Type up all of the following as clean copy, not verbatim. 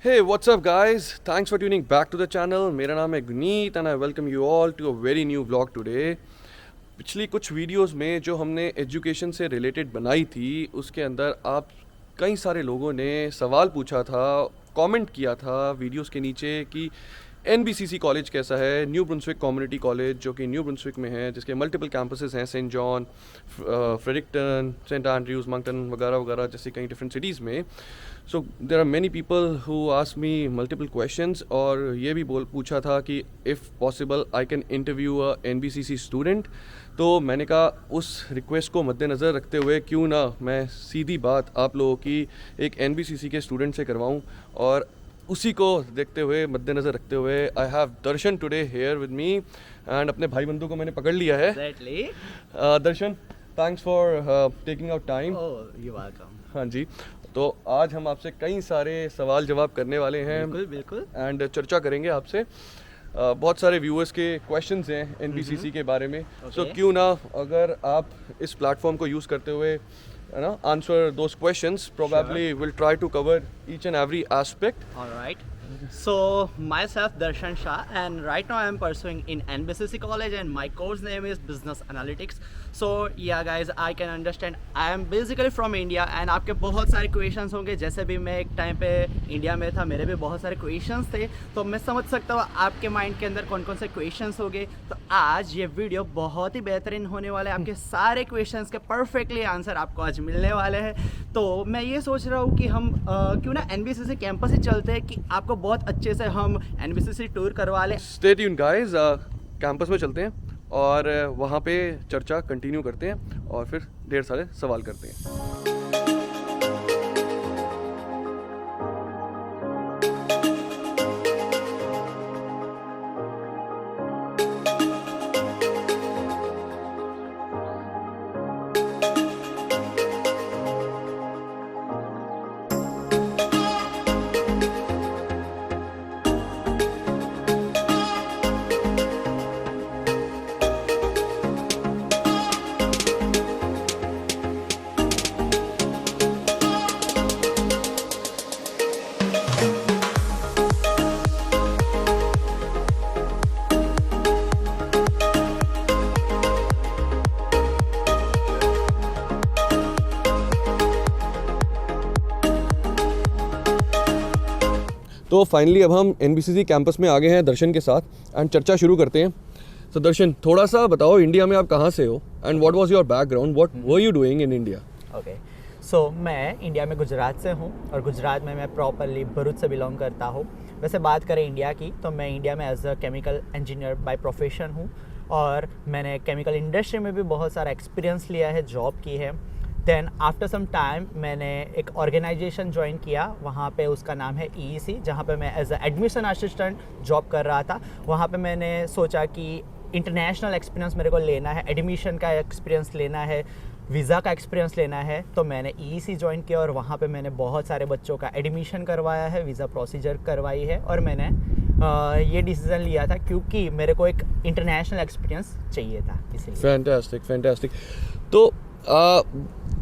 Hey, what's up, guys? Thanks for tuning back to the channel. मेरा नाम है Guneet and I welcome you all to a very new vlog today. पिछली कुछ videos में जो हमने एजुकेशन से रिलेटेड बनाई थी उसके अंदर आप कई सारे लोगों ने सवाल पूछा था, कमेंट किया था वीडियोस के नीचे कि NBCC कॉलेज कैसा है, न्यू ब्रुंसविक कम्युनिटी कॉलेज जो कि न्यू ब्रुंसविक में है, जिसके मल्टीपल कैंपसेस हैं, Saint John, Fredericton, Saint Andrews, Moncton वगैरह वगैरह जैसी कई डिफरेंट सिटीज़ में. So there are many people who ask me multiple questions और ये भी पूछा था कि if possible I can interview a NBCC student. तो मैंने कहा उस रिक्वेस्ट को मद्देनज़र रखते हुए क्यों ना मैं सीधी बात आप लोगों की एक NBCC के स्टूडेंट से करवाऊं, और उसी को देखते हुए मद्देनज़र रखते हुए I have Darshan today here with me and अपने भाई बंधु को मैंने पकड़ लिया है. Exactly. Darshan, thanks for taking out time. Oh, you're welcome. हाँ जी, तो आज हम आपसे कई सारे सवाल जवाब करने वाले हैं बिल्कुल बिल्कुल. एंड चर्चा करेंगे आपसे. बहुत सारे व्यूअर्स के क्वेश्चंस हैं NBCC के बारे में. सो क्यों ना अगर आप इस प्लेटफॉर्म को यूज़ करते हुए answer those questions, probably will try to cover each and every aspect. All right. So myself Darshan Shah, and right now I am pursuing in NBCC college and my course name is Business Analytics. So yeah guys, I can understand I am basically from India and आपके बहुत सारे questions होंगे. जैसे भी मैं एक time पे India में था, मेरे भी बहुत सारे क्वेश्चंस थे, तो मैं समझ सकता हूँ आपके माइंड के अंदर कौन कौन से क्वेश्चंस होंगे. तो आज ये वीडियो बहुत ही बेहतरीन होने वाला है. आपके सारे क्वेश्चंस के परफेक्टली आंसर आपको आज मिलने वाले हैं. तो मैं ये सोच रहा हूँ कि हम क्यों ना NBCC कैंपस ही चलते हैं कि आपको बहुत अच्छे से हम NBCC टूर करवा लें. स्टे ट्यून्ड गाइस, कैंपस में चलते हैं और वहाँ पे चर्चा कंटिन्यू करते हैं और फिर ढेर सारे सवाल करते हैं. तो फाइनली अब हम NBCC कैंपस में आ गए हैं दर्शन के साथ एंड चर्चा शुरू करते हैं. तो दर्शन, थोड़ा सा बताओ इंडिया में आप कहाँ से हो and what was your background, what were you doing in India? Okay, so मैं इंडिया में गुजरात से हूँ और गुजरात में मैं प्रॉपरली भरूच से बिलोंग करता हूँ. वैसे बात करें इंडिया की तो मैं इंडिया में as a chemical engineer by profession हूँ और मैंने केमिकल इंडस्ट्री में भी बहुत सारा एक्सपीरियंस लिया है, जॉब की है. देन आफ्टर सम टाइम मैंने एक ऑर्गेनाइजेशन ज्वाइन किया, वहाँ पे उसका नाम है EEC, जहाँ पे मैं as a admission assistant job कर रहा था. वहाँ पे मैंने सोचा कि इंटरनेशनल एक्सपीरियंस मेरे को लेना है, एडमिशन का एक्सपीरियंस लेना है, वीज़ा का एक्सपीरियंस लेना है. तो मैंने EEC ज्वाइन किया और वहाँ पे मैंने बहुत सारे बच्चों का एडमिशन करवाया है, वीज़ा प्रोसीजर करवाई है और मैंने ये डिसीज़न लिया था क्योंकि मेरे को एक इंटरनेशनल एक्सपीरियंस चाहिए था, इसलिए. Fantastic fantastic. तो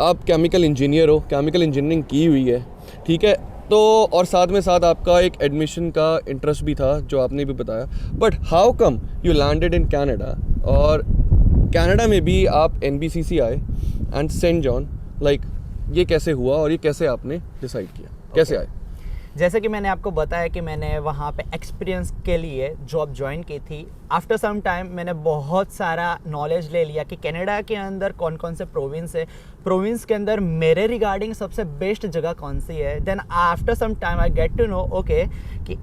आप केमिकल इंजीनियर हो, केमिकल इंजीनियरिंग की हुई है, ठीक है. तो और साथ में साथ आपका एक एडमिशन का इंटरेस्ट भी था जो आपने भी बताया. But how come you landed in Canada, और कनाडा में भी आप NBCC आए एंड सेंट जॉन, लाइक ये कैसे हुआ और ये कैसे आपने डिसाइड किया, कैसे आए? जैसे कि मैंने आपको बताया कि मैंने वहाँ पे एक्सपीरियंस के लिए जॉब ज्वाइन की थी. आफ्टर सम टाइम मैंने बहुत सारा नॉलेज ले लिया कि कनाडा के अंदर कौन कौन से प्रोविंस है, प्रोविंस के अंदर मेरे रिगार्डिंग सबसे बेस्ट जगह कौन सी है. Then after some time I get to know okay कि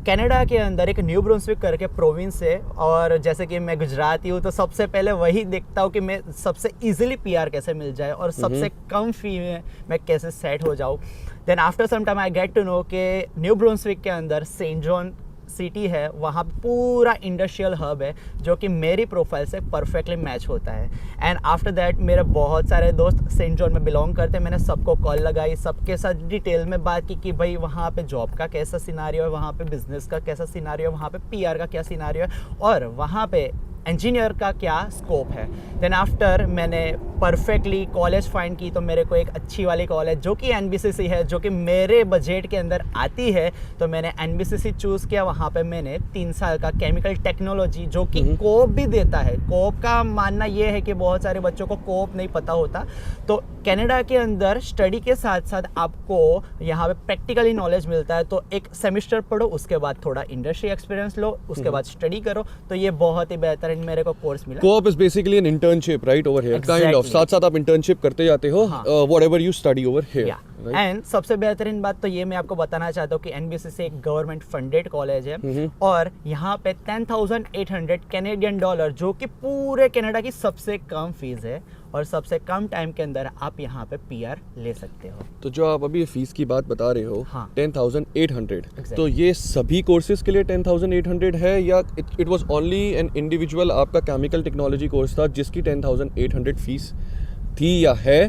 कनाडा के अंदर एक न्यू ब्रुंसविक करके प्रोविंस है, और जैसे कि मैं गुजराती हूँ तो सबसे पहले वही देखता हूँ कि मैं सबसे इजीली PR कैसे मिल जाए और सबसे कम फी में मैं कैसे सेट हो जाऊँ. Then after some time I get to know कि न्यू ब्रुंसविक के अंदर सेंट जॉन सिटी है, वहाँ पूरा इंडस्ट्रियल हब है जो कि मेरी प्रोफाइल से परफेक्टली मैच होता है. एंड आफ्टर दैट मेरे बहुत सारे दोस्त सेंट जॉन में बिलोंग करते हैं. मैंने सबको कॉल लगाई, सबके साथ डिटेल में बात की कि भाई वहाँ पे जॉब का कैसा सिनारियो है, वहाँ पे बिजनेस का कैसा सिनारियो है, वहाँ पे PR का क्या सिनारियो है, और वहाँ पे इंजीनियर का क्या स्कोप है। देन आफ्टर मैंने परफेक्टली कॉलेज फाइंड की, तो मेरे को एक अच्छी वाली कॉलेज जो कि एनबीसीसी है, जो कि मेरे बजट के अंदर आती है, तो मैंने एनबीसीसी चूज़ किया। वहाँ पे मैंने 3 साल का केमिकल टेक्नोलॉजी, जो कि कोप भी देता है। कोप का मानना ये है कि बहुत सारे बच्चों को कोप नहीं पता होता, तो कनाडा के अंदर स्टडी के साथ साथ आपको यहाँ पे प्रैक्टिकली नॉलेज मिलता है। तो एक सेमेस्टर पढ़ो, उसके बाद थोड़ा इंडस्ट्री एक्सपीरियंस लो, उसके बाद स्टडी करो, तो ये बहुत ही बेहतरीन मेरे को कोर्स मिला। Co-op is basically an internship, right, over here? Kind of. साथ साथ आप internship करते जाते हो, whatever you study over here. Right? And सबसे बेहतरीन बात तो ये मैं आपको बताना चाहता हूँ कि एनबीसीसी एक गवर्नमेंट फंडेड कॉलेज है, और यहाँ पे 10,800 कैनेडियन डॉलर, जो कि पूरे कनाडा की सबसे कम फीस है, और सबसे कम टाइम के अंदर आप यहाँ पे पीआर ले सकते हो। तो जो आप अभी फीस की बात बता रहे हो, हाँ। 10,800, Exactly. तो ये सभी कोर्सेज के लिए 10,800 है, या it was only an individual आपका केमिकल टेक्नोलॉजी कोर्स था जिसकी 10,800 फीस थी या है,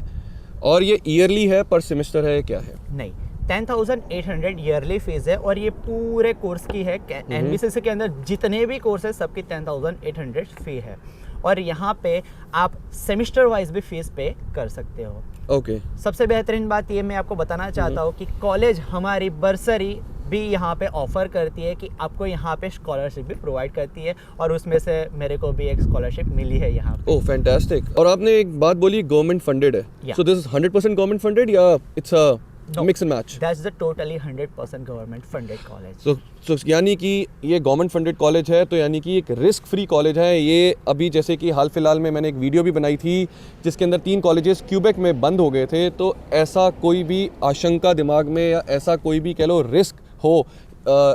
और ये ईयरली है, पर सेमेस्टर है, क्या है? नहीं, 10,800 ईयरली फीस है, और ये पूरे कोर्स की है। एनबीसीसी के अंदर जितने भी कोर्स है सबकी 10,800 फी है, और यहाँ पे आप सेमेस्टर वाइज भी फीस पे कर सकते हो। ओके। सबसे बेहतरीन बात ये मैं आपको बताना चाहता हूँ कि कॉलेज हमारी बर्सरी भी यहाँ पे ऑफर करती है, कि आपको यहाँ पे स्कॉलरशिप भी प्रोवाइड करती है, और उसमें से मेरे को भी एक स्कॉलरशिप मिली है यहाँ पे। Oh fantastic. और आपने एक बात बोली गवर्नमेंट फंडेड है, Yeah. So this is 100% government funded या it's a No. Mix and match? That's the totally 100% government funded college. सो यानी कि ये गवर्नमेंट फंडेड कॉलेज है, तो यानी कि एक रिस्क फ्री कॉलेज है ये। अभी जैसे कि हाल फिलहाल में मैंने एक वीडियो भी बनाई थी जिसके अंदर 3 कॉलेजेस क्यूबेक में बंद हो गए थे, तो ऐसा कोई भी आशंका दिमाग में या ऐसा कोई भी कह लो रिस्क हो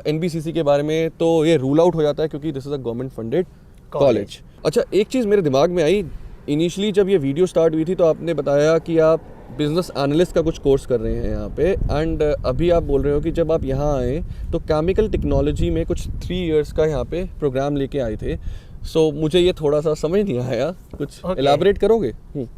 एनबीसीसी के बारे में, तो ये रूल आउट हो जाता है, क्योंकि this is a government funded college. अच्छा, एक चीज़ मेरे दिमाग में आई, इनिशियली जब ये वीडियो स्टार्ट हुई थी तो आपने बताया कि आप बिजनेस एनालिस्ट का कुछ कोर्स कर रहे हैं यहाँ पे, एंड अभी आप बोल रहे हो कि जब आप यहाँ आए तो केमिकल टेक्नोलॉजी में कुछ 3 इयर्स का यहाँ पे प्रोग्राम लेके आए थे। सो मुझे ये थोड़ा सा समझ नहीं आया, कुछ एलाबोरेट करोगे?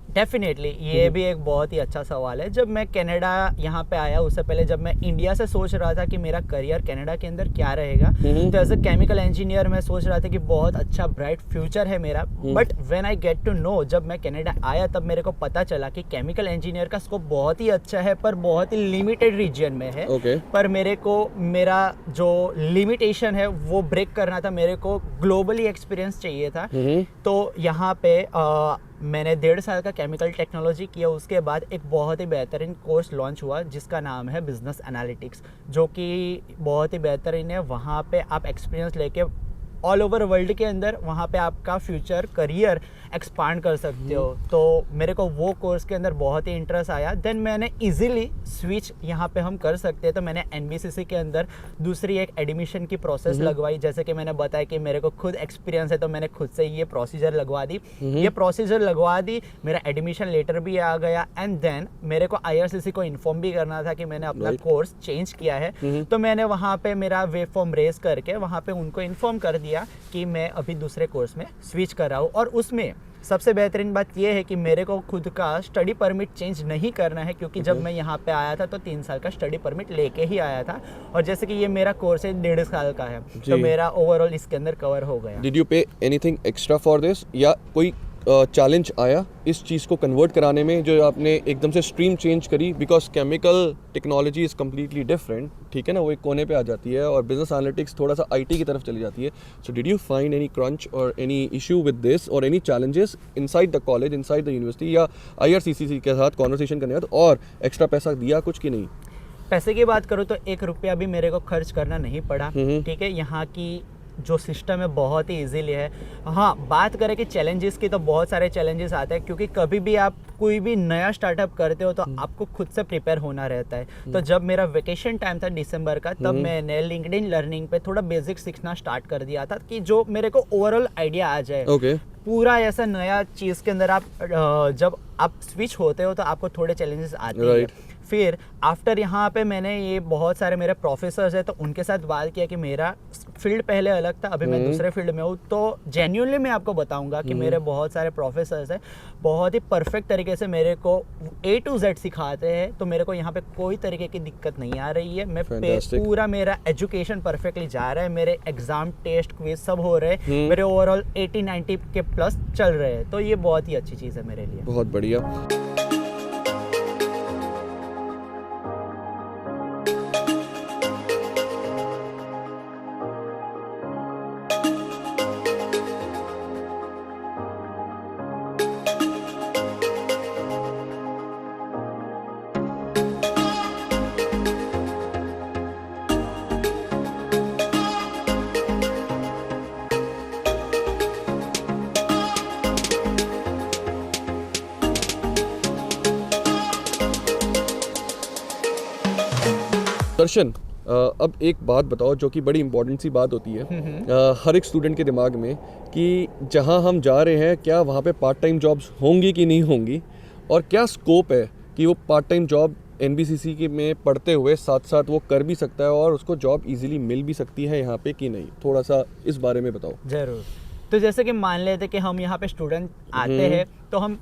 डेफिनेटली, ये भी एक बहुत ही अच्छा सवाल है। जब मैं कनाडा यहाँ पे आया, उससे पहले जब मैं इंडिया से सोच रहा था कि मेरा करियर कनाडा के अंदर क्या रहेगा, तो एज अ केमिकल इंजीनियर मैं सोच रहा था कि बहुत अच्छा ब्राइट फ्यूचर है मेरा। But when I get to know, जब मैं कनाडा आया तब मेरे को पता चला कि केमिकल इंजीनियर का स्कोप बहुत ही अच्छा है, पर बहुत ही लिमिटेड रीजन में है। Okay. पर मेरे को मेरा जो लिमिटेशन है वो ब्रेक करना था, मेरे को ग्लोबली एक्सपीरियंस चाहिए था। तो यहाँ पे मैंने 1.5 साल का केमिकल टेक्नोलॉजी किया। उसके बाद एक बहुत ही बेहतरीन कोर्स लॉन्च हुआ जिसका नाम है बिजनेस एनालिटिक्स, जो कि बहुत ही बेहतरीन है। वहाँ पे आप एक्सपीरियंस लेके ऑल ओवर वर्ल्ड के अंदर वहाँ पे आपका फ्यूचर करियर एक्सपांड कर सकते हो। तो मेरे को वो कोर्स के अंदर बहुत ही इंटरेस्ट आया। देन मैंने इजीली स्विच यहाँ पे हम कर सकते हैं, तो मैंने एनबीसीसी के अंदर दूसरी एक एडमिशन की प्रोसेस लगवाई। जैसे कि मैंने बताया कि मेरे को खुद एक्सपीरियंस है, तो मैंने खुद से ये प्रोसीजर लगवा दी। ये प्रोसीजर लगवा दी, मेरा एडमिशन लेटर भी आ गया, एंड देन मेरे को आईआरसीसी को इन्फॉर्म भी करना था कि मैंने अपना कोर्स चेंज किया है। तो मैंने वहाँ पे मेरा वेब फॉर्म रेज करके वहाँ पे उनको इन्फॉर्म कर दिया कि मैं अभी दूसरे कोर्स में स्विच कर रहा हूँ। और उसमें सबसे बेहतरीन बात यह है कि मेरे को खुद का स्टडी परमिट चेंज नहीं करना है, क्योंकि जब मैं यहाँ पे आया था तो 3 साल का स्टडी परमिट लेके ही आया था, और जैसे कि ये मेरा कोर्स है 1.5 साल का है, तो मेरा ओवरऑल इसके अंदर कवर हो गया। Did you pay anything extra for this, या कोई चैलेंज आया इस चीज़ को कन्वर्ट कराने में, जो आपने एकदम से स्ट्रीम चेंज करी? Because chemical technology is completely different, ठीक है ना, वो एक कोने पे आ जाती है, और बिजनेस एनालिटिक्स थोड़ा सा आईटी की तरफ चली जाती है। So did you find any crunch और एनी इशू विद दिस, और any challenges inside the college, inside the university, या आईआरसीसी के साथ कॉन्वर्सेशन करने बाद और एक्स्ट्रा पैसा दिया कुछ कि नहीं? पैसे की बात करूँ तो 1 रुपया भी मेरे को खर्च करना नहीं पड़ा, ठीक है। यहाँ की जो सिस्टम है बहुत ही इजीली है। हाँ, बात करें कि चैलेंजेस की, तो बहुत सारे चैलेंजेस आते हैं, क्योंकि कभी भी आप कोई भी नया स्टार्टअप करते हो तो आपको खुद से प्रिपेयर होना रहता है। तो जब मेरा वेकेशन टाइम था दिसंबर का, तब मैंने लिंक्डइन लर्निंग पे थोड़ा बेसिक सीखना स्टार्ट कर दिया था, कि जो मेरे को ओवरऑल आइडिया आ जाए। पूरा ऐसा नया चीज़ के अंदर आप जब आप स्विच होते हो तो आपको थोड़े चैलेंजेस आते हैं। फिर आफ्टर यहाँ पे मैंने ये बहुत सारे मेरे प्रोफेसर्स हैं तो उनके साथ बात किया कि मेरा फील्ड पहले अलग था, अभी मैं दूसरे फील्ड में हूँ। तो जेन्युइनली मैं आपको बताऊंगा कि मेरे बहुत सारे प्रोफेसर्स हैं, बहुत ही परफेक्ट तरीके से मेरे को A to Z सिखाते हैं। तो मेरे को यहाँ पे कोई तरीके की दिक्कत नहीं आ रही है। मैं पूरा मेरा एजुकेशन परफेक्टली जा रहा है, मेरे एग्जाम टेस्ट क्विज सब हो रहे हैं, मेरे ओवरऑल 80-90 के प्लस चल रहे हैं। तो ये बहुत ही अच्छी चीज़ है मेरे लिए। बहुत बढ़िया। दर्शन, अब एक बात बताओ जो कि बड़ी इंपॉर्टेंट सी बात होती है हर एक स्टूडेंट के दिमाग में, कि जहां हम जा रहे हैं क्या वहां पे पार्ट टाइम जॉब्स होंगी कि नहीं होंगी, और क्या स्कोप है कि वो पार्ट टाइम जॉब NBCC के में पढ़ते हुए साथ साथ वो कर भी सकता है और उसको जॉब इजीली मिल भी सकती है यहाँ पे कि नहीं। थोड़ा सा इस बारे में बताओ। जरूर। तो जैसे कि मान लेते कि हम यहाँ पे स्टूडेंट आते हैं तो हम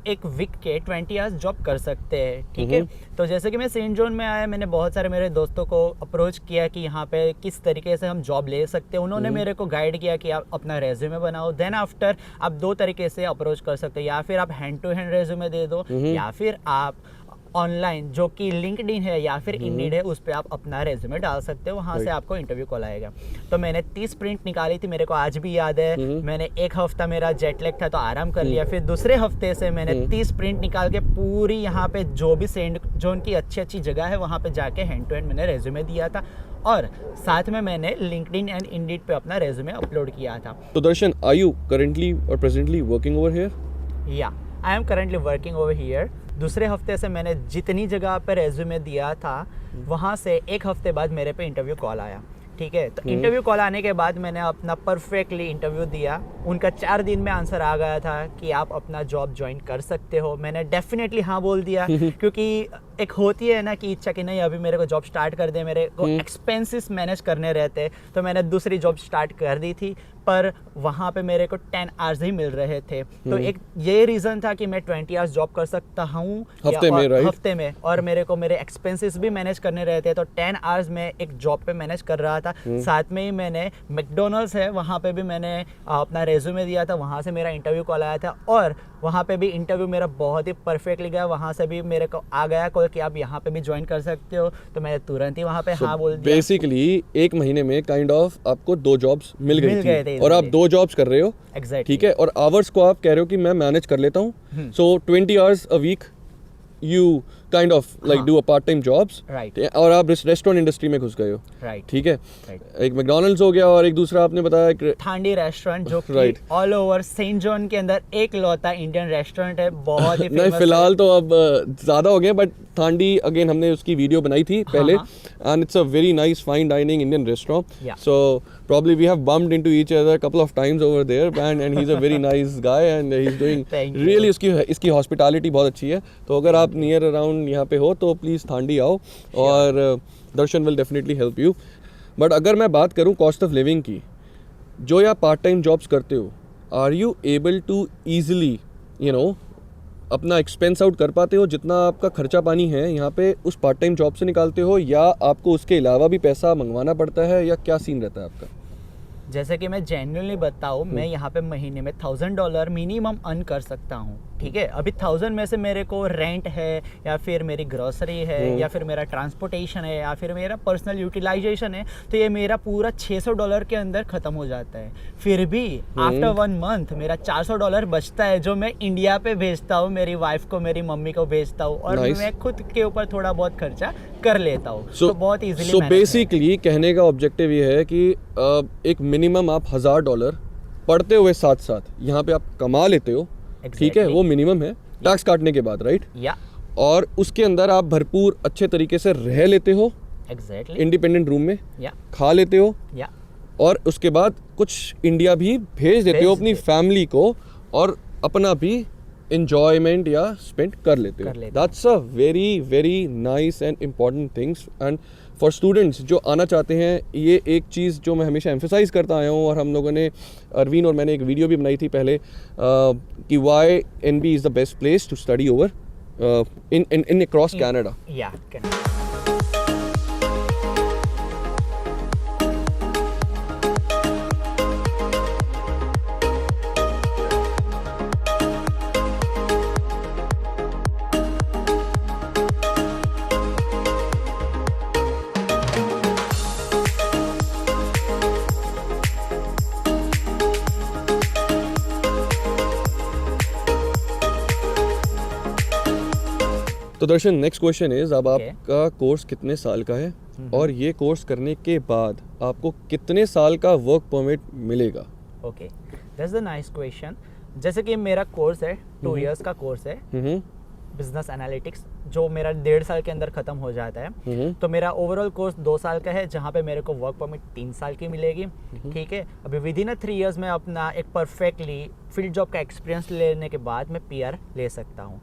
एक वीक के 20 आवर्स जॉब कर सकते हैं, ठीक है। तो जैसे कि मैं सेंट जॉन में आया, मैंने बहुत सारे मेरे दोस्तों को अप्रोच किया कि यहाँ पे किस तरीके से हम जॉब ले सकते हैं। उन्होंने मेरे को गाइड किया कि आप अपना रेज्यूमे बनाओ, देन आफ्टर आप 2 तरीके से अप्रोच कर सकते हैं, या फिर आप हैंड टू हैंड रेज्यूमे दे दो, या फिर आप ऑनलाइन जो कि लिंक्डइन है या फिर इंडीड है उस पर आप अपना रेज्यूमे डाल सकते हो, वहाँ से आपको इंटरव्यू कॉल आएगा। तो मैंने 30 प्रिंट निकाली थी, मेरे को आज भी याद है। मैंने 1 हफ्ता मेरा जेट लैग था तो आराम कर लिया, फिर दूसरे हफ्ते से मैंने 30 प्रिंट निकाल के पूरी यहाँ पे जो भी सेंट जोन की अच्छी जगह है वहाँ पे जाके हैंड टू हैंड मैंने रेज्यूमे दिया था, और साथ में मैंने लिंक्डइन एंड इंडीड पे अपना रेज्यूमे अपलोड किया था। तो दर्शन, आर यू करेंटली और प्रेजेंटली वर्किंग ओवर हियर? या I am currently working over here. दूसरे हफ्ते से मैंने जितनी जगह पे रेज्यूमे दिया था वहाँ से 1 हफ्ते बाद मेरे पे इंटरव्यू कॉल आया, ठीक है। तो इंटरव्यू कॉल आने के बाद मैंने अपना परफेक्टली इंटरव्यू दिया। उनका 4 दिन में आंसर आ गया था कि आप अपना जॉब ज्वाइन कर सकते हो। मैंने डेफिनेटली हाँ बोल दिया, क्योंकि एक होती है ना कि इच्छा कि नहीं अभी मेरे को जॉब स्टार्ट कर दे, मेरे को एक्सपेंसेस मैनेज करने रहते। तो मैंने दूसरी जॉब स्टार्ट कर दी थी, पर वहाँ पे मेरे को 10 आवर्स ही मिल रहे थे। तो एक ये रीज़न था कि मैं 20 आवर्स जॉब कर सकता हूँ हफ्ते में, और मेरे को मेरे एक्सपेंसेस भी मैनेज करने रहते। तो 10 आवर्स में एक जॉब पे मैनेज कर रहा था। साथ में ही मैंने मैकडोनल्ड्स है वहाँ पे भी मैंने अपना रेज्यूमे दिया था, वहाँ से मेरा इंटरव्यू कॉल आया था, और वहाँ पे भी इंटरव्यू मेरा बहुत ही परफेक्टली गया। वहाँ से भी मेरे को आ गया कॉल कि आप यहाँ पे भी ज्वाइन कर सकते हो। तो मैंने तुरंत ही वहाँ पे हाँ बोल दिया। बेसिकली 1 महीने में काइंड ऑफ आपको 2 जॉब्स मिल गए थे, और आप 2 जॉब्स कर रहे हो, ठीक है। और आवर्स को आप कह रहे हो कि मैं मैनेज कर लेता हूँ। So 20 hours a week you kind of like do a part time jobs, right. और आप रेस्टोरेंट इंडस्ट्री में घुस गए हो, राइट, ठीक है। एक मैकडॉनल्ड्स हो गया और एक दूसरा आपने बताया थांडी रेस्टोरेंट, जो कि ऑल ओवर सेंट जॉन के अंदर एक लौता इंडियन रेस्टोरेंट है, बहुत ही नहीं फिलहाल तो अब ज्यादा हो गए, बट थांडी अगेन हमने उसकी वीडियो बनाई थी पहले, and it's a very nice fine dining Indian restaurant. So probably we have bumped into each other a couple of times over there, and he's a very nice guy and he's doing really इसकी hospitality बहुत अच्छी है। तो अगर आप near around यहाँ पे हो तो प्लीज़ थांडी आओ, और Darshan will definitely help you. But अगर मैं बात करूँ कॉस्ट ऑफ लिविंग की, जो या पार्ट टाइम जॉब्स करते हो, are you able to easily अपना एक्सपेंस आउट कर पाते हो? जितना आपका खर्चा पानी है यहाँ पे उस पार्ट टाइम जॉब से निकालते हो, या आपको उसके अलावा भी पैसा मंगवाना पड़ता है, या क्या सीन रहता है आपका? जैसे कि मैं जेन्युइनली बताऊँ, मैं यहाँ पे महीने में $1000 मिनिमम अर्न कर सकता हूँ, ठीक है। अभी 1000 में से मेरे को रेंट है, या फिर मेरी ग्रोसरी है, या फिर मेरा ट्रांसपोर्टेशन है, या फिर मेरा पर्सनल यूटिलाइजेशन है, तो ये मेरा पूरा $600 के अंदर ख़त्म हो जाता है। फिर भी आफ्टर 1 मंथ मेरा $400 बचता है, जो मैं इंडिया पे भेजता हूँ, मेरी वाइफ को, मेरी मम्मी को भेजता हूँ, और मैं खुद के ऊपर थोड़ा बहुत खर्चा कर लेता हूँ। तो बहुत ईजिली। सो बेसिकली कहने का ऑब्जेक्टिव ये है कि एक मिनिमम आप $1000 पढ़ते हुए साथ साथ यहाँ पे आप कमा लेते हो, ठीक है। वो मिनिमम है टैक्स काटने के बाद, राइट? या और उसके अंदर आप भरपूर अच्छे तरीके से रह लेते हो, एग्जैक्टली, इंडिपेंडेंट रूम में, या खा लेते हो, या और उसके बाद कुछ इंडिया भी भेज देते हो अपनी फैमिली को, और अपना भी enjoyment या spend कर लेते कर हो. लेते That's a very very nice and important things. And for students जो आना चाहते हैं, ये एक चीज़ जो मैं हमेशा emphasize करता आया हूँ, और हम लोगों ने अरविंद और मैंने एक वीडियो भी बनाई थी पहले कि why NB is the best place to study over in across Canada. या तो दर्शन, नेक्स्ट क्वेश्चन इज, अब Okay. आपका कोर्स कितने साल का है और ये कोर्स करने के बाद आपको कितने साल का वर्क परमिट मिलेगा? Okay, that's the nice question. जैसे कि मेरा कोर्स है 2 इयर्स का कोर्स है बिजनेस एनालिटिक्स, जो मेरा 1.5 साल के अंदर खत्म हो जाता है. तो मेरा ओवरऑल कोर्स 2 साल का है, जहाँ पे मेरे को वर्क परमिट 3 साल की मिलेगी. ठीक है, अभी विद इन 3 इयर्स में अपना एक परफेक्टली फील्ड जॉब का एक्सपीरियंस लेने के बाद मैं PR ले सकता हूँ.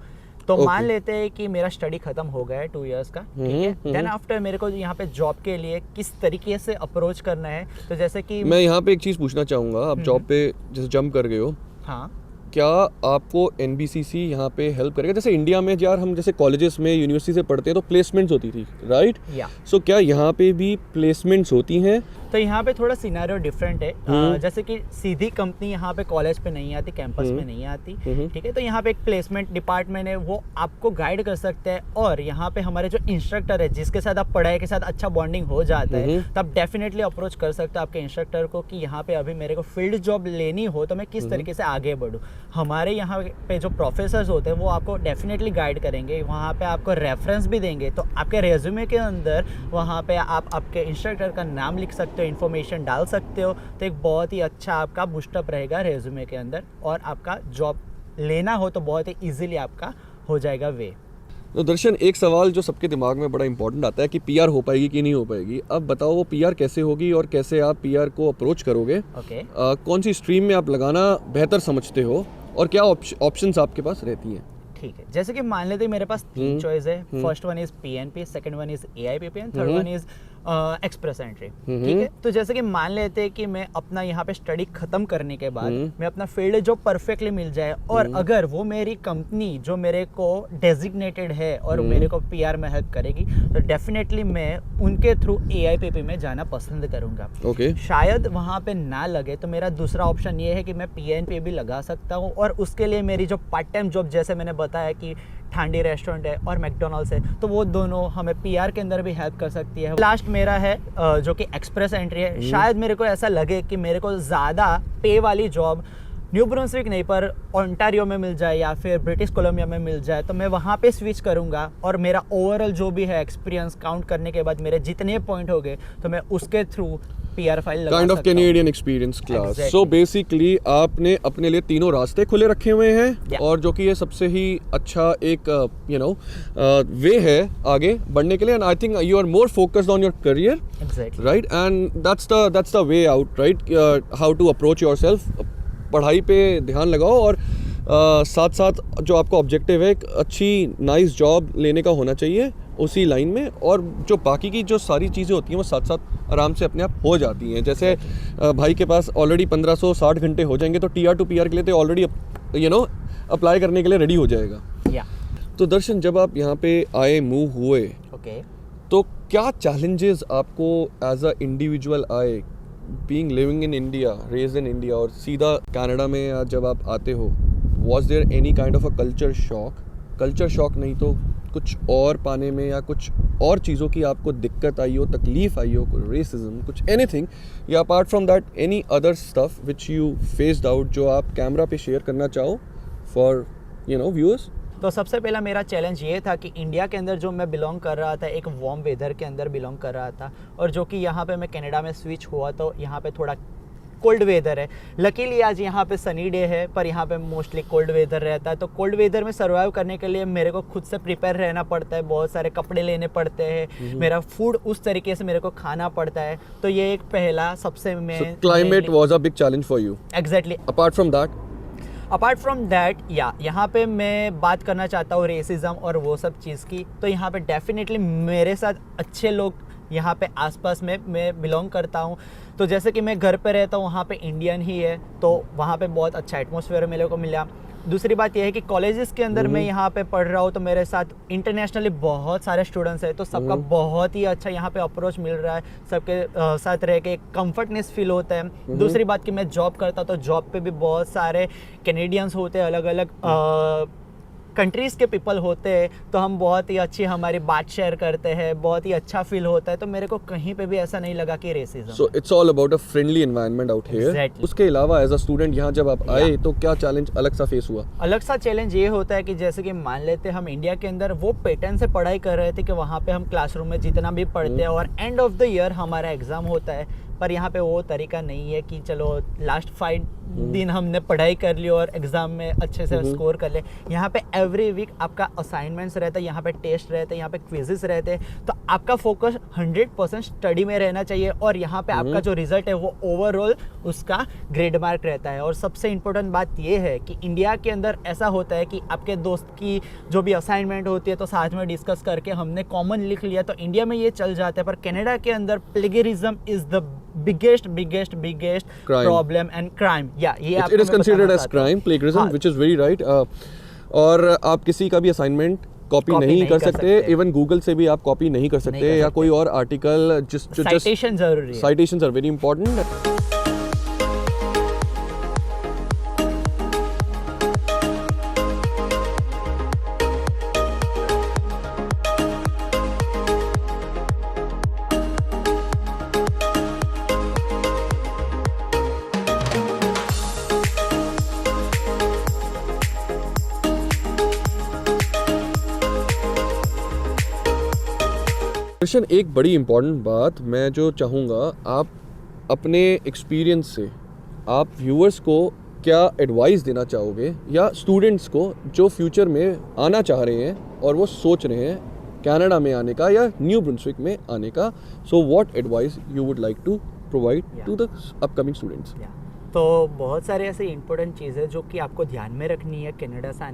तो Okay. मान लेते हैं कि मेरा स्टडी खत्म हो गया है 2 इयर्स का. ठीक है, देन आफ्टर मेरे को यहाँ पे जॉब के लिए किस तरीके से अप्रोच करना है. तो जैसे कि मैं यहाँ पे एक चीज़ पूछना चाहूँगा, आप जॉब पे जैसे जंप कर गए हो, हाँ, क्या आपको NBCC यहाँ पे हेल्प करेगा? जैसे इंडिया में यार हम जैसे कॉलेजेस में यूनिवर्सिटी से पढ़ते हैं तो प्लेसमेंट्स होती थी, राइट? या सो क्या यहाँ पे भी प्लेसमेंट्स होती हैं? तो यहाँ पे थोड़ा सिनेरियो डिफरेंट है. जैसे कि सीधी कंपनी यहाँ पे कॉलेज पे नहीं आती, कैंपस में नहीं आती. ठीक है, तो यहाँ पे एक प्लेसमेंट डिपार्टमेंट है, वो आपको गाइड कर सकते हैं. और यहाँ पे हमारे जो इंस्ट्रक्टर है, जिसके साथ आप पढ़ाई के साथ अच्छा बॉन्डिंग हो जाता है, तो आप डेफिनेटली अप्रोच कर सकते हो आपके इंस्ट्रक्टर को कि यहाँ पे अभी मेरे को फील्ड जॉब लेनी हो तो मैं किस तरीके से आगे बढ़ूँ. हमारे यहाँ पे जो प्रोफेसर्स होते हैं वो आपको डेफिनेटली गाइड करेंगे, वहाँ पे आपको रेफरेंस भी देंगे. तो आपके रेज्यूमे के अंदर वहाँ पे आप आपके इंस्ट्रक्टर का नाम लिख सकते हो, इन्फॉर्मेशन डाल सकते हो. तो एक बहुत ही अच्छा आपका बूस्टअप रहेगा रेज्यूमे के अंदर, और आपका जॉब लेना हो तो बहुत ही ईजिली आपका हो जाएगा वे. तो दर्शन, एक सवाल जो सबके दिमाग में बड़ा इंपॉर्टेंट आता है कि PR हो पाएगी कि नहीं हो पाएगी. अब बताओ वो PR कैसे होगी और कैसे आप PR को अप्रोच करोगे? ओके, कौन सी स्ट्रीम में आप लगाना बेहतर समझते हो और क्या ऑप्शंस आपके पास रहती हैं? ठीक है. जैसे कि मान लेते हैं मेरे पास 3 चॉइस है. First one is PNP, second one is AIPP and third one is express entry. ठीक है, तो जैसे कि मान लेते हैं कि मैं अपना यहाँ पे स्टडी खत्म करने के बाद मैं अपना फील्ड जॉब परफेक्टली मिल जाए, और अगर वो मेरी कंपनी जो मेरे को डेजिग्नेटेड है और मेरे को PR में हेल्प करेगी, तो डेफिनेटली मैं उनके थ्रू AIPP में जाना पसंद करूँगा. ओके, शायद वहाँ पे ना लगे तो मेरा दूसरा ऑप्शन ये है कि मैं PNP भी लगा सकता हूँ, और उसके लिए मेरी जो पार्ट टाइम जॉब, जैसे मैंने बताया कि ठांडी रेस्टोरेंट है और मैकडोनल्ड्स है, तो वो दोनों हमें PR के अंदर भी हेल्प कर सकती है. लास्ट मेरा है जो कि एक्सप्रेस एंट्री है. शायद मेरे को ऐसा लगे कि मेरे को ज़्यादा पे वाली जॉब न्यू ब्रुंसविक नहीं पर ओंटारियो में मिल जाए या फिर ब्रिटिश कोलंबिया में मिल जाए, तो मैं वहाँ पे स्विच करूँगा, और मेरा ओवरऑल जो भी है एक्सपीरियंस काउंट करने के बाद मेरे जितने पॉइंट हो गए तो मैं उसके थ्रू PR फाइल लगा काइंड ऑफ सकता हूँ. Canadian experience class. Exactly. So basically आपने अपने लिए तीनों रास्ते खुले रखे हुए हैं. Yeah. और जो कि ये सबसे ही अच्छा एक वे है आगे बढ़ने के लिए. And I think you are more focused on your career, Exactly. Right? And that's the way out, right? How to approach yourself. पढ़ाई पे ध्यान लगाओ और साथ साथ जो आपका ऑब्जेक्टिव है, एक अच्छी नाइस जॉब लेने का होना चाहिए उसी लाइन में, और जो बाकी की जो सारी चीज़ें होती हैं वो साथ साथ आराम से अपने आप हो जाती हैं. जैसे भाई के पास ऑलरेडी 1560 घंटे हो जाएंगे तो TR to PR के लिए तो ऑलरेडी अप्लाई करने के लिए रेडी हो जाएगा. या तो दर्शन, जब आप यहाँ पे आए, मूव हुए, ओके, तो क्या चैलेंजेस आपको एज अ इंडिविजुअल आए, being living in India, raised in India, और सीधा कनाडा में आज जब आप आते हो, was there any kind of a culture shock नहीं तो कुछ और पाने में या कुछ और चीज़ों की आपको दिक्कत आई हो, तकलीफ आई हो, कोई रेसिज्म, कुछ एनीथिंग, या apart from that any other stuff which you faced out जो आप कैमरा पे शेयर करना चाहो फॉर व्यूअर्स? तो सबसे पहला मेरा चैलेंज ये था कि इंडिया के अंदर जो मैं बिलोंग कर रहा था, एक वार्म वेदर के अंदर बिलोंग कर रहा था, और जो कि यहाँ पे मैं कनाडा में स्विच हुआ तो यहाँ पे थोड़ा कोल्ड वेदर है. लकीली आज यहाँ पे सनी डे है, पर यहाँ पे मोस्टली कोल्ड वेदर रहता है. तो कोल्ड वेदर में सर्वाइव करने के लिए मेरे को खुद से प्रिपेयर रहना पड़ता है, बहुत सारे कपड़े लेने पड़ते हैं, मेरा फूड उस तरीके से मेरे को खाना पड़ता है. तो ये एक पहला सबसे मैं climate was a big challenge for you. Exactly. Apart from that apart from that यहाँ पे मैं बात करना चाहता हूँ रेसिज्म और वो सब चीज़ की। तो यहाँ पे डेफिनेटली मेरे साथ अच्छे लोग यहाँ पे आसपास में मैं बिलोंग करता हूँ। तो जैसे कि मैं घर पे रहता हूँ, वहाँ पे इंडियन ही है, तो वहाँ पे बहुत अच्छा एटमॉस्फेयर मेरे को मिला। दूसरी बात यह है कि कॉलेजेस के अंदर मैं यहाँ पे पढ़ रहा हूँ, तो मेरे साथ इंटरनेशनली बहुत सारे स्टूडेंट्स हैं, तो सबका बहुत ही अच्छा यहाँ पे अप्रोच मिल रहा है। सबके साथ रह के कंफर्टनेस फील होता है। दूसरी बात कि मैं जॉब करता, तो जॉब पे भी बहुत सारे कैनेडियंस होते हैं, अलग अलग कंट्रीज़ के पीपल होते हैं, तो हम बहुत ही अच्छी हमारी बात शेयर करते हैं, बहुत ही अच्छा फील होता है। तो मेरे को कहीं पे भी ऐसा नहीं लगा कि racism. So it's all about a friendly environment out here. Exactly. उसके अलावा एज अ स्टूडेंट यहाँ जब आप आए तो क्या चैलेंज अलग सा फेस हुआ? अलग सा चैलेंज ये होता है कि जैसे कि मान लेते हम इंडिया के अंदर वो पैटर्न से पढ़ाई कर रहे थे कि वहाँ पे हम क्लासरूम में जितना भी पढ़ते हैं और एंड ऑफ द ईयर हमारा एग्ज़ाम होता है, पर यहाँ पे वो तरीका नहीं है कि चलो लास्ट 5 दिन हमने पढ़ाई कर ली और एग्ज़ाम में अच्छे से स्कोर कर ले। यहाँ पे एवरी वीक आपका असाइनमेंट्स रहता है, यहाँ पे टेस्ट रहते हैं, यहाँ पे क्विजेस रहते हैं, तो आपका फोकस 100% स्टडी में रहना चाहिए और यहाँ पे आपका जो रिजल्ट है वो ओवरऑल उसका ग्रेड मार्क रहता है। और सबसे इम्पोर्टेंट बात ये है कि इंडिया के अंदर ऐसा होता है कि आपके दोस्त की जो भी असाइनमेंट होती है तो साथ में डिस्कस करके हमने कॉमन लिख लिया, तो इंडिया में ये चल जाता है। पर कनाडा के अंदर plagiarism is the biggest Crime. problem and crime. ये It is considered as crime, plagiarism, हाँ. which is very right. और आप किसी का भी असाइनमेंट कॉपी नहीं कर सकते, इवन गूगल से भी आप कॉपी नहीं कर सकते या कोई और आर्टिकल जिस साइटेशन जरूरी है। Citations are very important. Krishna, एक बड़ी इंपॉर्टेंट बात मैं जो चाहूँगा, आप अपने एक्सपीरियंस से आप व्यूअर्स को क्या एडवाइस देना चाहोगे या स्टूडेंट्स को जो फ्यूचर में आना चाह रहे हैं और वो सोच रहे हैं कनाडा में आने का या न्यू ब्रुंसविक में आने का? So what advice you would like to provide to the upcoming students? तो बहुत सारे ऐसे इंपॉर्टेंट चीज़ें जो कि आपको ध्यान में रखनी है कनाडा से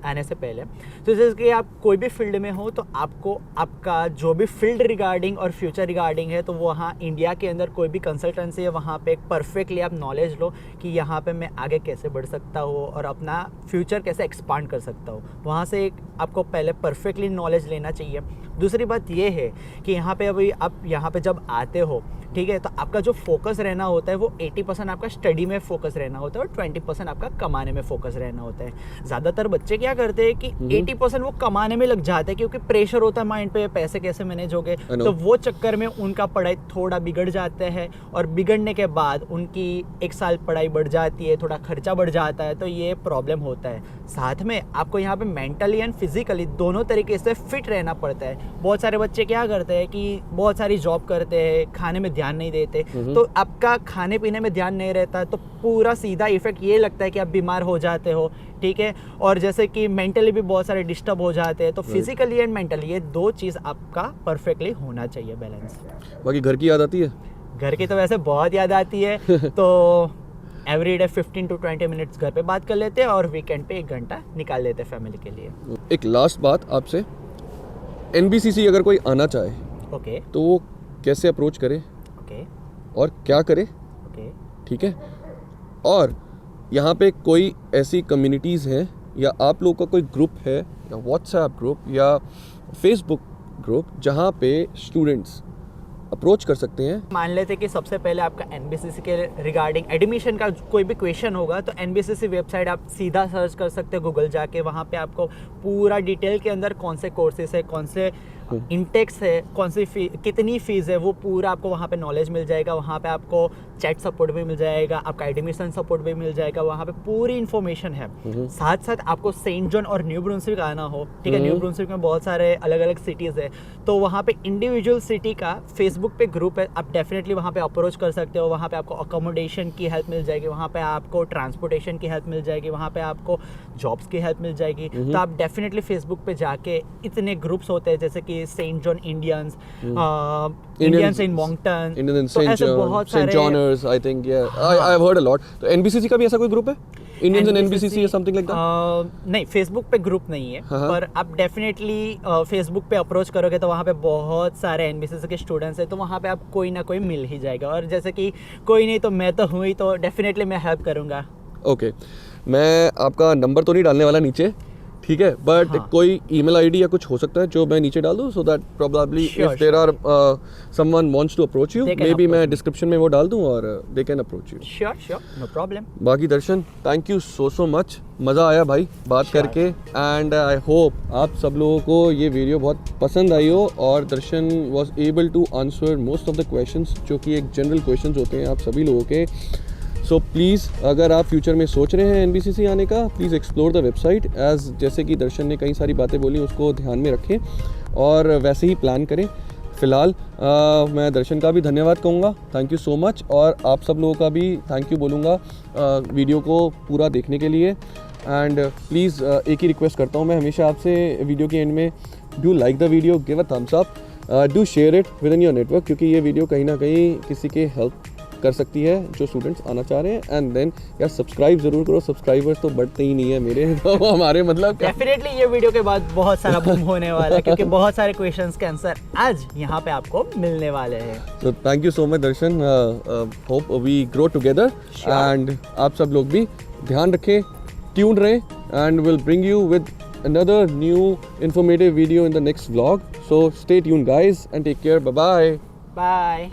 आने से पहले। तो जैसे कि आप कोई भी फील्ड में हो तो आपको आपका जो भी फील्ड रिगार्डिंग और फ्यूचर रिगार्डिंग है, तो वहाँ इंडिया के अंदर कोई भी कंसल्टेंसी है, वहाँ पे एक परफेक्टली आप नॉलेज लो कि यहाँ पे मैं आगे कैसे बढ़ सकता हूँ और अपना फ्यूचर कैसे एक्सपांड कर सकता हूँ। वहाँ से एक आपको पहले परफेक्टली नॉलेज लेना चाहिए। दूसरी बात ये है कि यहाँ पे अभी आप यहाँ पे जब आते हो, ठीक है, तो आपका जो फोकस रहना होता है वो 80% आपका स्टडी में फोकस रहना होता है और 20% आपका कमाने में फोकस रहना होता है। ज़्यादातर बच्चे क्या करते हैं कि 80% वो कमाने में लग जाते हैं क्योंकि प्रेशर होता है माइंड पे, पैसे कैसे मैनेज हो गए, तो वो चक्कर में उनका पढ़ाई थोड़ा बिगड़ जाता है और बिगड़ने के बाद उनकी 1 साल पढ़ाई बढ़ जाती है, थोड़ा खर्चा बढ़ जाता है, तो ये प्रॉब्लम होता है। साथ में आपको यहाँ पे मेंटली एंड फिजिकली दोनों तरीके से फिट रहना पड़ता है। बहुत सारे बच्चे क्या करते हैं कि बहुत सारी जॉब करते हैं, खाने में ध्यान नहीं देते, तो आपका खाने पीने में ध्यान नहीं रहता, तो पूरा सीधा इफेक्ट ये लगता है कि आप बीमार हो जाते हो, ठीक है। और जैसे कि मेंटली भी बहुत सारे डिस्टर्ब हो जाते हैं, तो फिजिकली एंड मेंटली ये 2 चीज़ आपका परफेक्टली होना चाहिए, बैलेंस। बाकी घर की याद आती है? घर की तो वैसे बहुत याद आती है तो एवरीडे 15 to 20 मिनट्स घर पे बात कर लेते हैं और वीकेंड पे 1 घंटा निकाल लेते हैं फैमिली के लिए। एक लास्ट बात आपसे, NBCC अगर कोई आना चाहे ओके तो वो कैसे अप्रोच करे ओके और क्या करे? ओके ठीक है। और यहाँ पे कोई ऐसी कम्युनिटीज़ हैं या आप लोगों का कोई ग्रुप है या व्हाट्सएप ग्रुप या फेसबुक ग्रुप जहाँ पे स्टूडेंट्स अप्रोच कर सकते हैं? मान लेते कि सबसे पहले आपका NBCC के रिगार्डिंग एडमिशन का कोई भी क्वेश्चन होगा तो NBCC वेबसाइट आप सीधा सर्च कर सकते हो गूगल जाके। वहाँ पे आपको पूरा डिटेल के अंदर कौन से कोर्सेज है, कौन से इंटेक्स है, कौन सी कितनी फीस है, वो पूरा आपको वहाँ पे नॉलेज मिल जाएगा। वहाँ पे आपको चैट सपोर्ट भी मिल जाएगा, आपका एडमिशन सपोर्ट भी मिल जाएगा, वहाँ पे पूरी इन्फॉर्मेशन है। साथ साथ आपको सेंट जॉन और न्यू ब्रुंसविक आना हो, ठीक है, न्यू ब्रुंसविक में बहुत सारे अलग अलग सिटीज़ है, तो वहाँ पे इंडिविजुअल सिटी का फेसबुक पे ग्रुप है, आप डेफिनेटली वहाँ पे अप्रोच कर सकते हो। वहाँ पे आपको अकोमोडेशन की हेल्प मिल जाएगी, वहाँ पे आपको ट्रांसपोर्टेशन की हेल्प मिल जाएगी, वहाँ पे आपको जॉब्स की हेल्प मिल जाएगी। तो आप डेफिनेटली फेसबुक पे जाके, इतने ग्रुप्स होते हैं जैसे कि Saint John Indians, Indians in Moncton, Indians in तो St. ऐसे John, बहुत St. सारे Johners, I think, yeah. I've heard a lot. तो NBCC का भी ऐसा कोई ग्रुप है? Indians in NBCC or something like नहीं, फेसबुक पे ग्रुप नहीं है, हाँ। पर आप डेफिनेटली फेसबुक पे अप्रोच करोगे तो वहाँ पे बहुत सारे एनबीसीसी के स्टूडेंट्स हैं, तो वहाँ पे आप कोई ना कोई मिल ही जाएगा। और जैसे कि कोई नहीं तो मैं तो हूँ ही, तो डेफिनेटली मैं हेल्प करूँगा। ओके, मैं आपका नंबर तो नहीं डालने वाला नीचे, ठीक है, बट हाँ। कोई ईमेल आईडी या कुछ हो सकता है जो मैं नीचे डाल दूँ, so that probably Sure, if there are someone wants to approach you, They can maybe approach मैं me. डिस्क्रिप्शन में वो डाल दूँ और they can approach you. Sure sure, no problem. बाकी Darshan, thank you so much, मज़ा आया भाई बात Sure. करके, एंड आई होप आप सब लोगों को ये वीडियो बहुत पसंद आई हो और Darshan was able to answer most of the questions जो कि एक जनरल क्वेश्चंस होते हैं आप सभी लोगों के। सो प्लीज़, अगर आप फ्यूचर में सोच रहे हैं एनबीसीसी आने का, please explore the website, as जैसे कि दर्शन ने कई सारी बातें बोली उसको ध्यान में रखें और वैसे ही प्लान करें। फ़िलहाल मैं दर्शन का भी धन्यवाद कहूँगा, थैंक यू सो मच, और आप सब लोगों का भी थैंक यू बोलूँगा वीडियो को पूरा देखने के लिए। एंड प्लीज़ एक ही रिक्वेस्ट करता हूँ मैं हमेशा आपसे वीडियो के एंड में, do like the video, give a thumbs up, do share it with in your network, क्योंकि ये वीडियो कहीं ना कहीं किसी के हेल्प कर सकती है जो स्टूडेंट्स आना चाह रहे हैं। एंड देन यार सब्सक्राइब ज़रूर करो, सब्सक्राइबर्स तो बढ़ते ही नहीं है मेरे तो हमारे मतलब डेफिनेटली ये वीडियो के बाद बहुत सारा बूम होने वाला है, क्योंकि बहुत सारे क्वेश्चंस के आंसर आज यहाँ पे आपको मिलने वाले हैं। So thank you so much Darshan, hope we grow together, and आप सब लोग भी ध्यान रखें, ट्यून रहें, and will bring you with another new informative video in the next vlog. So stay tuned guys and take care. Bye bye. Bye.